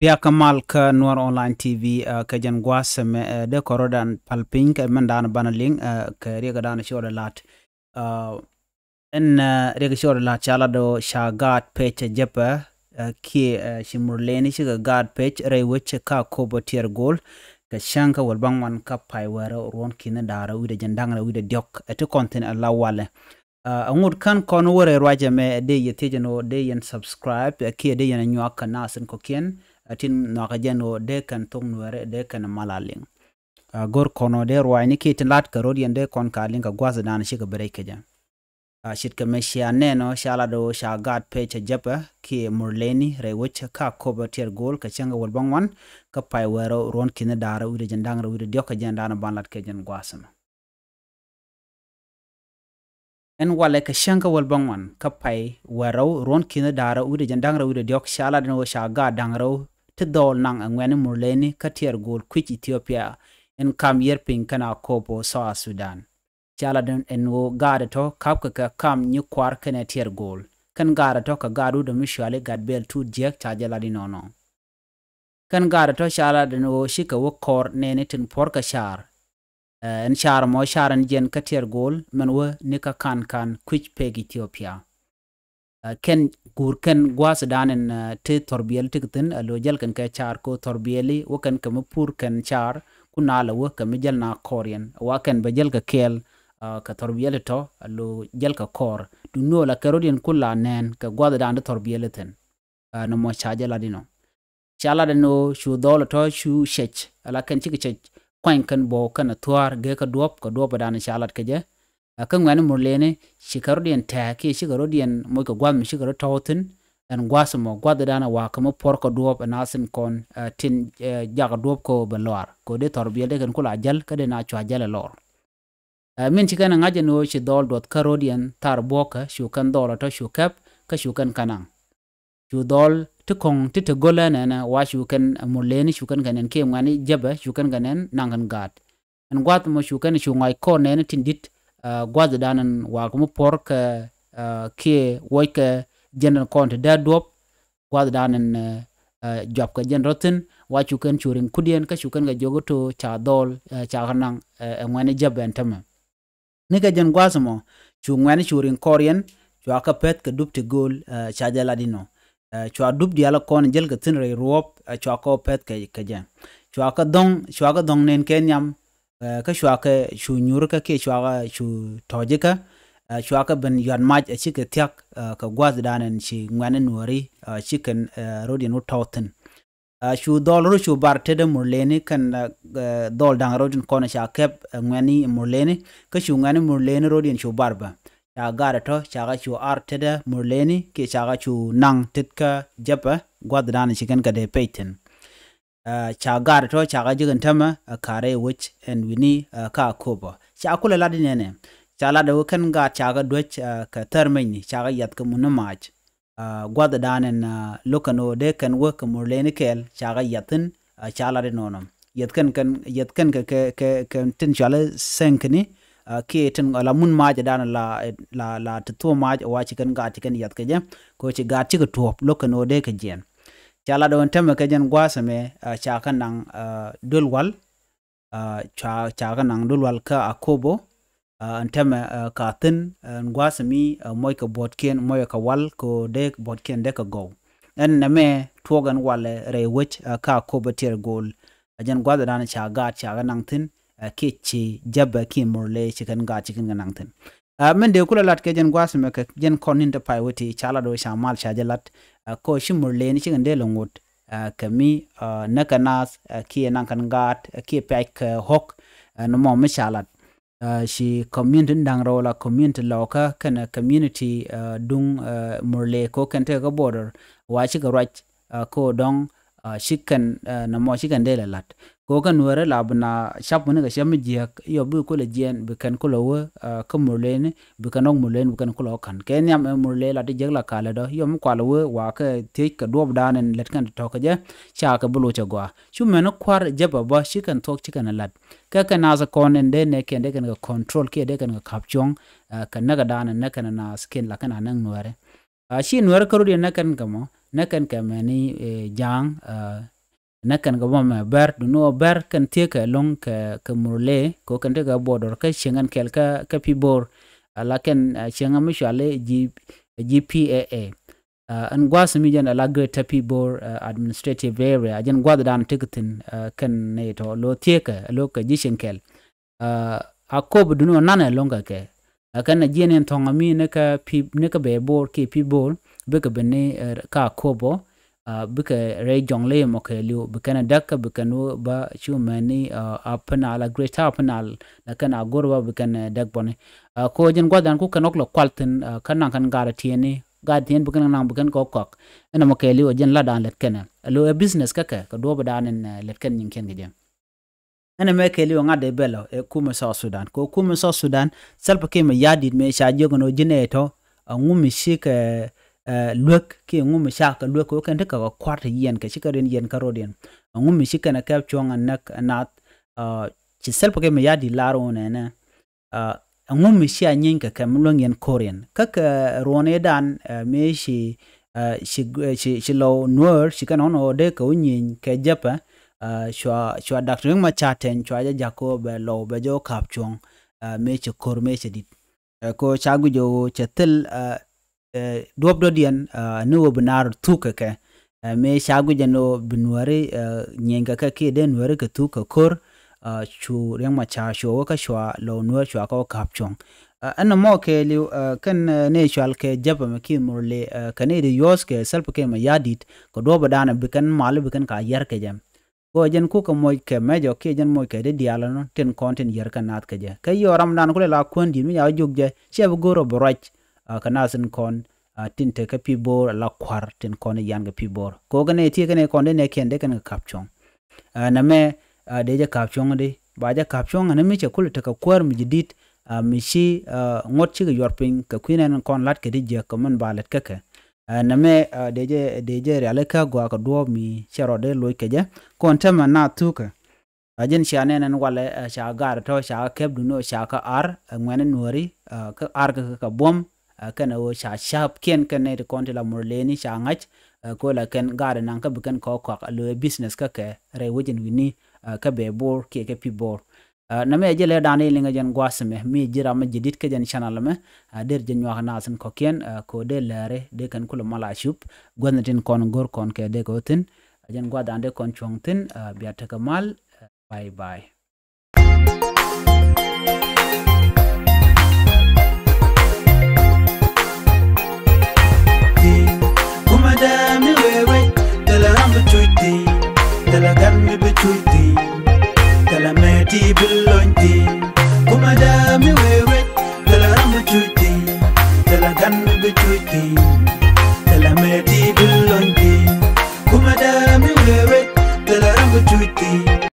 Pia kamal ka Nuar Online TV ka jan gwasem de korodan palping ka mandan banaling ka riga dan shore lat en riga shore lat chala do shagat page jepa ki shimurleni shiga guard page ray which ka kobo tier goal ka shanka wal bangwan ka pai wara ron kina dara wida jandanga wida diok eto content alla wale angud kan kono wore raja me de yetejeno de yen subscribe ki de yen nyoaka nasen kokien atin nakajano de kan tong nuere de kan malaling gor kono de roani ki tinlat ka rodien de kon kalin ka gwaza dan shi ka break ja shit ka meshia neno shala do shagat page japa ki murleni rewich ka cover tier goal ka changa wal bangwan ka pai wero ron kina dara wide jandang ro wide dioka jandana banlat ke jan gwasama en wale ka shanga wal bangwan ka pai wero ron kina dara wide jandang ro wide diok shala do shaga dangro tidol nang angwene murleni ka tier goal kwich Ethiopia en kam yerping kana kopo South Sudan chala den en wo gada to kapka ka kam nyu kwar kana tier goal kan gada to ka gadu do mishwale gadbel tu jek chajala di nono kan gada to chala den wo shika wo kor nene tin porka shar en shar mo sharan jen ka tier goal men wo nika kan kwich peg Ethiopia ken gur ken gwas danen te torbiyel tiktin alo jel kan ka char ko torbiyeli wo kan kam pur kan char kunala wo kam jel na korien wa kan be jel ka kel ka torbiyel to alo jel ka kor du no la karodien kula nen ka gwada dan torbiyel ten no mo chaje la dino chala de no shu dol to shu shech ala kan chiki chech kwan kan bo kan tuar ge ka dop dan chalat ke je kan ngani murlene shikarodien ta ki shikarodien mo ka gwad mi shikaro tawtin en gwasmo gwada dana wa kamo porko dop nasin kon tin jaga dop ko belwar ko de torbiyel de kan kula jal ka de na chwa jal lor min chikana ngaje no shi dol dot karodian tar boka shu kan dol to shu kap ka shu kan kanang shu dol to kong to golana na wa shu kan murlene shu kan ganen ke ngani jaba shu kan ganen nangan gat en gwat mo shu kan shu ngai ko ne tindit gwad danan wa ko porka ke woike general kont da dop gwad danan job ka gen rotin wa shu kan churin kudien ka shu kan ga jogoto cha dol cha kanang ngani jaba entama nika jan gwasmo chu ngani churin korien chu aka pet ka dupti gol chaja ladino chu adup diala kon jel ka tinre ruop chu aka pet ka jan chu aka dong nen kenyam ka chu aka chu nyur ka ke chu aka chu tojika chu aka ben yan maj chi ka tyak ka gwaz danen chi ngani nuari chi kan rodin no tawten shu dol ru shu bar tede murleni kan dol dang rodin kona sha kep ngani murleni ka shu ngani murleni rodin shu barba ya gara to chaga shu ar tede murleni ke chaga shu nang titka japa gwad dan chicken ka de peyten cha gara to chaga jigan tama kare which and wini ka koba cha kula ladine ne chala da kan ga chaga doch ka termeni chaga yat ka munamaj gwada danen lokano de kan work murleni kel chaga yatin chala de nonom yatkan ka tin chala senkni ke tin ala mun maj dan la to maj wa chikan ga chikan yat ka je ko chi ga chi ka top lokano de ka jen chala don tem ka jen gwasame cha kan nang dulwal cha kan nang dulwal ka akobo antama katin ngwasami moy ka botken moy ka wal ko de botken de ka go en name togan wale rewich ka ko beter gol ajan gwada dan cha ga nangtin kichi jabba ki morle chikan ga chikan ga nangtin men de kula lat ke jan gwasame ka jan konin de paiwati chala do shamal shajalat ko shimurle ni chikan de longot kami nakanas ki nankan gat ki pek hok no mo mishalat shi community dangro la community loka kana community dung murle ko kente ga border wa shi ga right ko dong shikan na mo shikan de lat ko kan wore labna shap mun ga shem jiak yo bu ko le jen bu kan ko lo ko murle ni bu kan ong murle bu kan ko lo kan ken yam murle la de jegla kala do yo mu kwalo wa ka te ka dob danen let kan to ka je cha ka bulu cha gwa chu men kwar jaba ba shikan tok chikan lat ka kana za konen de ne ken de kan control ke de kan kapchong kan naga danen na kan na skin la kan nan nuare shi nuare karu de na kan kamo na kan kamani jang na kan ga bom ber du no ber kan tie ka long ka murle ko kan te ga border ka shengan kel ka pibor ala ken shenga mi shale GPAA an gwas mi jan ala greater pibor administrative area ajan gwad dan tikatin kan ne to lo tie ka lo ka jishen kel a kob du no nana longa ke kan na jenen tonga mi ne ka be bor ke pibor be ka bene ka kobo bika ray jongle mo ke liu bika na dakka bika no ba chumani apna ala great apna la kana gorwa bika na dak bone ko jen gwadan ku kanok lo kwalten kana kan gara tieni ga tien bika nang bika ko kok ena mo ke liu jen la dan let kana lo a business kaka ko do badanen let kan nyin ken gem ena me ke liu ngade belo e kuma South Sudan ko kuma South Sudan salpa ke me yadid me sha jogono jineto ngumi shika luek ke ngum shaka luek ko kan ka kwart yen ka shika ren yen karodien ngum shika na kap chong anak anat ci sel ke me yadi laro ne na ngum shi anyin ka kam long yen korean ka rone dan me shi lo nuer shi kan ono de ko nyin ke japa shwa doctor ma chaten chwa ja jakob lo be jo kap chong me chi kor me chi dit ko chagu jo chetel duob do dien no binar tuka ke me shagu jano binwari nyenga ka ke den wari ka tuka kor chu reng ma cha sho ka shwa lo nuar shwa ka kapchong ana mo ke li kan ne shwal ke jaba ma ki murle kan ne yos ke self ke ma yadit ko do badana bikan mal bikan ka yar ke jam ko jen ku ka moy ke mejo ke jen moy ke de diala no ten content yar kan nat ke je kay yo ramdan ko la kondi mi ya jogje cheb goro borach kanasin kon tinte ka pibor la kwar tin kon yan ga pibor ko gane ti gane kon ne kende kan kapchong na me deja kapchong de ba ja kapchong na mi che kul ta ka kwar mi jidit mi shi ngot chi ga yorpin ka kwinen kon lat ke dije ko man balet ka na me deja rale ka gwa ka do mi chero de loy ke je kon ta man na tuka ajen shane nan wala sha gar to sha keb du no sha ka ar ngwen nori ka ar ka bom kana wo sha sharp ken ne de konti la murleni sha ngach ko la ken gar nan ka bukan ko lo business ka ke re wojin wini ka be bor ke pi bor na me jele dane linga jen gwasme mi jira ma jidit ke jen channel me der jen wax nasen ko ken ko de lare de kan kula mala shup gwannatin kon gor kon ke de ko tin jen gwadande kon chongtin biata kamal bye bye